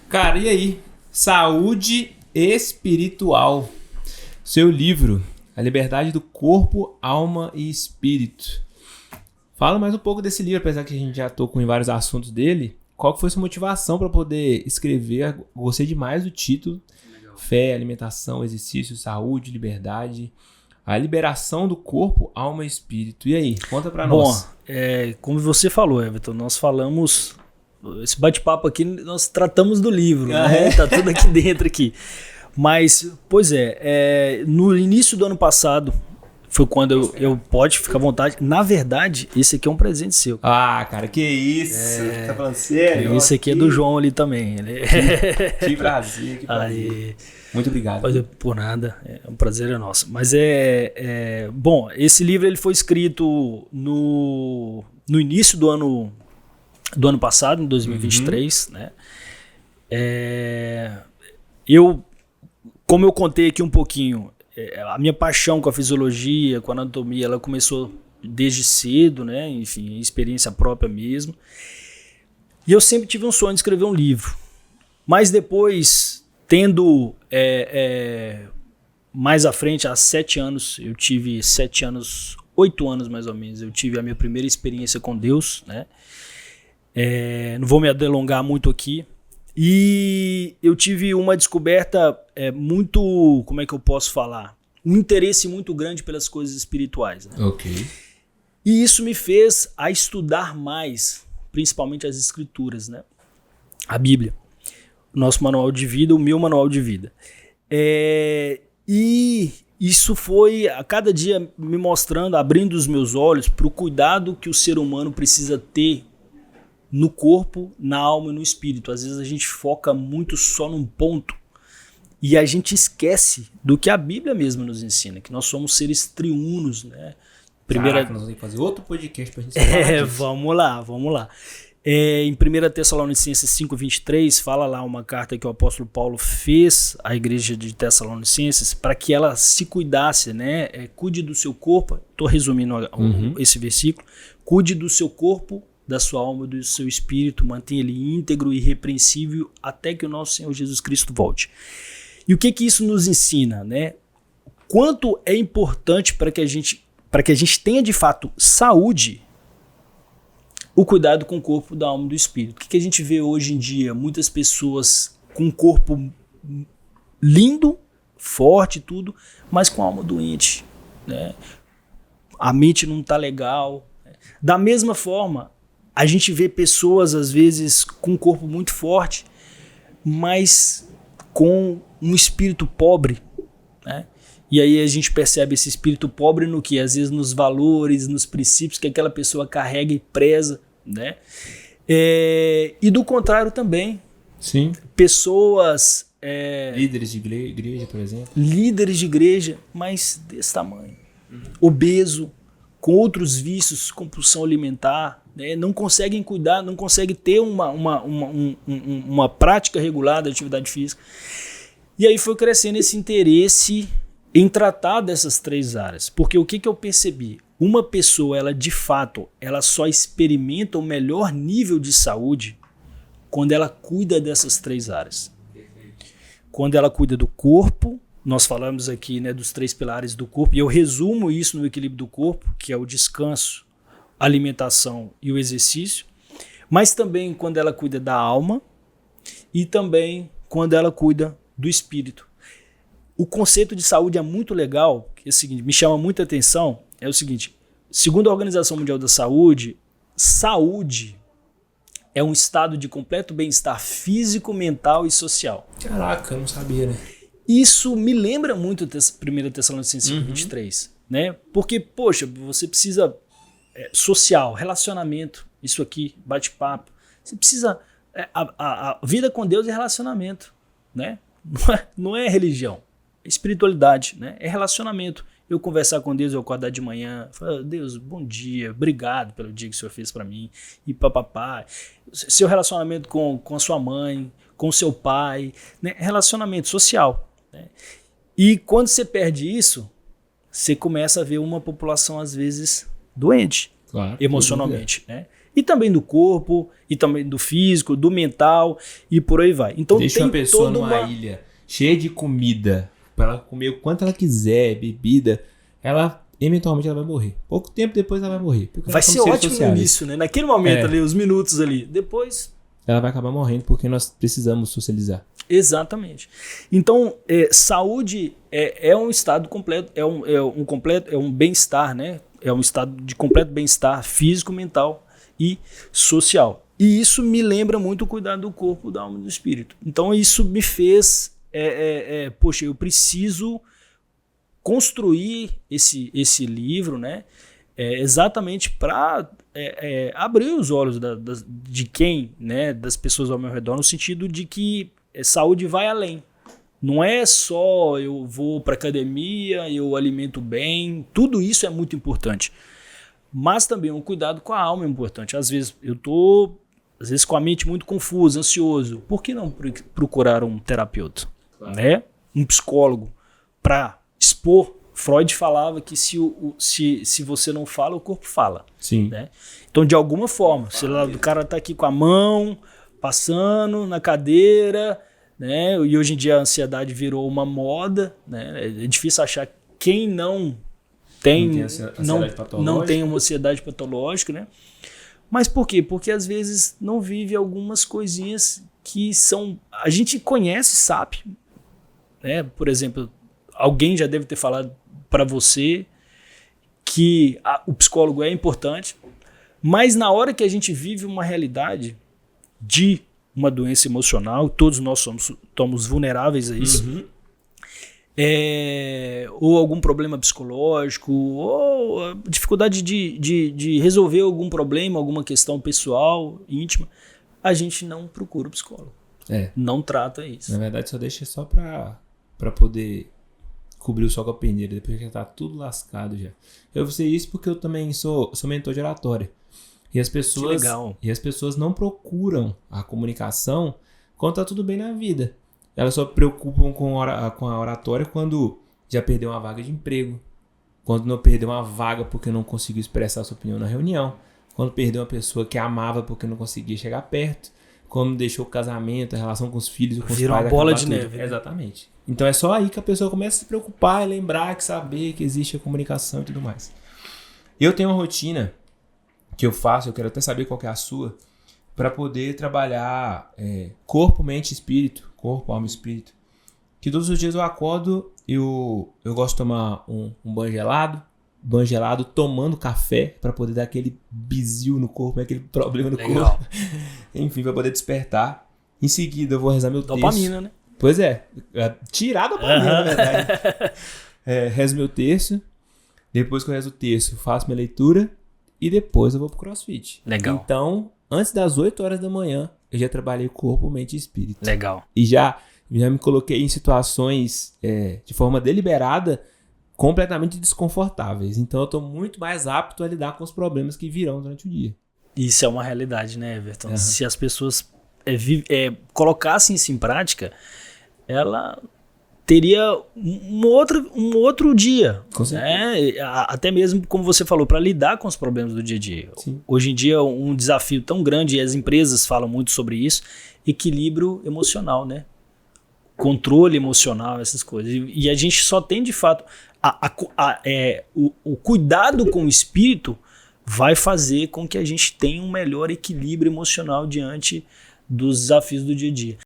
Cara, e aí? Saúde espiritual. Seu livro, A Liberdade do Corpo, Alma e Espírito. Fala mais um pouco desse livro, apesar que a gente já tocou em vários assuntos dele. Qual que foi sua motivação para poder escrever? Gostei demais do título. Legal. Fé, alimentação, exercício, saúde, liberdade. A liberação do corpo, alma e espírito. E aí, conta pra nós. Bom, como você falou, Everton, nós falamos... Esse bate-papo aqui, nós tratamos do livro, né? Tá tudo aqui dentro aqui. Mas, pois no início do ano passado, foi quando pode ficar à vontade. Na verdade, esse aqui é um presente seu. Ah, cara, que isso? Tá falando sério? Esse aqui é do João ali também. Que prazer, que prazer. Aí, muito obrigado. Por nada, um prazer é nosso. Mas bom, esse livro ele foi escrito no início do ano passado, em 2023, né? Como eu contei aqui um pouquinho, a minha paixão com a fisiologia, com a anatomia, ela começou desde cedo, né? Enfim, experiência própria mesmo. E eu sempre tive um sonho de escrever um livro. Mas depois, tendo mais à frente, há 7 anos, eu tive 7 anos, 8 anos mais ou menos, eu tive a minha primeira experiência com Deus, né? Não vou me delongar muito aqui. E eu tive uma descoberta muito, como é que eu posso falar? Um interesse muito grande pelas coisas espirituais. Né? Ok. E isso me fez a estudar mais, principalmente as escrituras, né? A Bíblia. O nosso manual de vida, o meu manual de vida. E isso foi a cada dia me mostrando, abrindo os meus olhos para o cuidado que o ser humano precisa ter no corpo, na alma e no espírito. Às vezes a gente foca muito só num ponto e a gente esquece do que a Bíblia mesmo nos ensina, que nós somos seres triunos, né? Caraca, nós vamos ter que fazer outro podcast pra gente falar disso. Vamos lá. Em 1 Tessalonicenses 5:23, fala lá uma carta que o apóstolo Paulo fez à igreja de Tessalonicenses para que ela se cuidasse, né? Cuide do seu corpo, estou resumindo esse versículo, cuide do seu corpo, da sua alma e do seu espírito, mantenha ele íntegro e irrepreensível até que o nosso Senhor Jesus Cristo volte. E o que isso nos ensina, né? Quanto é importante para que a gente tenha de fato saúde, o cuidado com o corpo, da alma e do espírito. O que a gente vê hoje em dia? Muitas pessoas com um corpo lindo, forte, tudo, mas com a alma doente, né? A mente não está legal. Da mesma forma, a gente vê pessoas, às vezes, com um corpo muito forte, mas com um espírito pobre, né? E aí a gente percebe esse espírito pobre no que? Às vezes nos valores, nos princípios que aquela pessoa carrega e preza, né? E do contrário também. Sim. Pessoas... líderes de igreja, por exemplo. Líderes de igreja, mas desse tamanho. Obeso, com outros vícios, compulsão alimentar, né? Não conseguem cuidar, não conseguem ter uma prática regular da atividade física. E aí foi crescendo esse interesse em tratar dessas 3 áreas. Porque o que eu percebi? Uma pessoa, ela de fato, ela só experimenta o melhor nível de saúde quando ela cuida dessas 3 áreas. Quando ela cuida do corpo, nós falamos aqui, né, dos 3 pilares do corpo, e eu resumo isso no equilíbrio do corpo, que é o descanso, a alimentação e o exercício, mas também quando ela cuida da alma e também quando ela cuida do espírito. O conceito de saúde é muito legal, que é o seguinte, me chama muita atenção, é o seguinte, segundo a Organização Mundial da Saúde, saúde é um estado de completo bem-estar físico, mental e social. Caraca, eu não sabia, né? Isso me lembra muito 1 Tessalonicenses 5:23, né? Porque, poxa, você precisa social, relacionamento, isso aqui, bate-papo. Você precisa... a vida com Deus é relacionamento, né? Não é religião, é espiritualidade, né? É relacionamento. Eu conversar com Deus, eu acordar de manhã, falar, Deus, bom dia, obrigado pelo dia que o Senhor fez para mim, e papapá. Seu relacionamento com a sua mãe, com o seu pai, né? Relacionamento social, né? E quando você perde isso, você começa a ver uma população, às vezes, doente, claro, emocionalmente, né? E também do corpo, e também do físico, do mental, e por aí vai. Então deixa tem uma pessoa toda numa ilha cheia de comida, para ela comer o quanto ela quiser, bebida, ela eventualmente ela vai morrer. Pouco tempo depois ela vai morrer. Vai ser ótimo no início, né? Naquele momento ali, os minutos ali. Depois ela vai acabar morrendo porque nós precisamos socializar. Exatamente. Então, saúde é um estado completo, é um bem-estar, né? É um estado de completo bem-estar físico, mental e social. E isso me lembra muito o cuidado do corpo, da alma e do espírito. Então, isso me fez, poxa, eu preciso construir esse livro, né? Exatamente para abrir os olhos de quem, né? Das pessoas ao meu redor, no sentido de que saúde vai além. Não é só eu vou para academia, eu alimento bem, tudo isso é muito importante. Mas também um cuidado com a alma é importante. Às vezes eu estou com a mente muito confusa, ansioso. Por que não procurar um terapeuta? Claro. Né? Um psicólogo para expor. Freud falava que se você não fala, o corpo fala. Sim. Né? Então, de alguma forma, se o cara está aqui com a mão, passando na cadeira, né? E hoje em dia a ansiedade virou uma moda, né? É difícil achar quem não tem uma ansiedade patológica, né? Mas por quê? Porque às vezes não vive algumas coisinhas que são... A gente conhece, sabe, né? Por exemplo, alguém já deve ter falado para você que o psicólogo é importante, mas na hora que a gente vive uma realidade de uma doença emocional, todos nós somos vulneráveis a isso, ou algum problema psicológico, ou dificuldade de resolver algum problema, alguma questão pessoal, íntima, a gente não procura o psicólogo. Não trata isso. Na verdade, só deixa só para poder cobrir o sol com a peneira, depois que já tá tudo lascado já. Eu sei isso porque eu também sou mentor de oratória. E as pessoas não procuram a comunicação quando tá tudo bem na vida. Elas só preocupam com a oratória quando já perdeu uma vaga de emprego, quando não perdeu uma vaga porque não conseguiu expressar sua opinião na reunião, quando perdeu uma pessoa que amava porque não conseguia chegar perto, quando deixou o casamento, a relação com os filhos, com os pais. Virou uma bola de neve. Né? Exatamente. Então é só aí que a pessoa começa a se preocupar e lembrar, que saber que existe a comunicação e tudo mais. Eu tenho uma rotina que eu faço, eu quero até saber qual que é a sua, para poder trabalhar corpo, mente e espírito, corpo, alma e espírito. Que todos os dias eu acordo, eu gosto de tomar um banho gelado, tomando café, para poder dar aquele bizil no corpo, aquele problema no corpo. Enfim, para poder despertar. Em seguida eu vou rezar meu texto. Dopamina, né? Pois tirar a dopamina, na verdade. Rezo meu terço, depois que eu rezo o terço, faço minha leitura e depois eu vou pro CrossFit. Legal. Então, antes das 8 horas da manhã, eu já trabalhei corpo, mente e espírito. Legal. E já me coloquei em situações de forma deliberada, completamente desconfortáveis. Então, eu tô muito mais apto a lidar com os problemas que virão durante o dia. Isso é uma realidade, né, Everton? Se as pessoas colocassem isso em prática, ela teria um outro dia. Né? Até mesmo, como você falou, para lidar com os problemas do dia a dia. Sim. Hoje em dia, um desafio tão grande, e as empresas falam muito sobre isso, equilíbrio emocional, né? Controle emocional, essas coisas. E a gente só tem, de fato, o cuidado com o espírito vai fazer com que a gente tenha um melhor equilíbrio emocional diante dos desafios do dia a dia.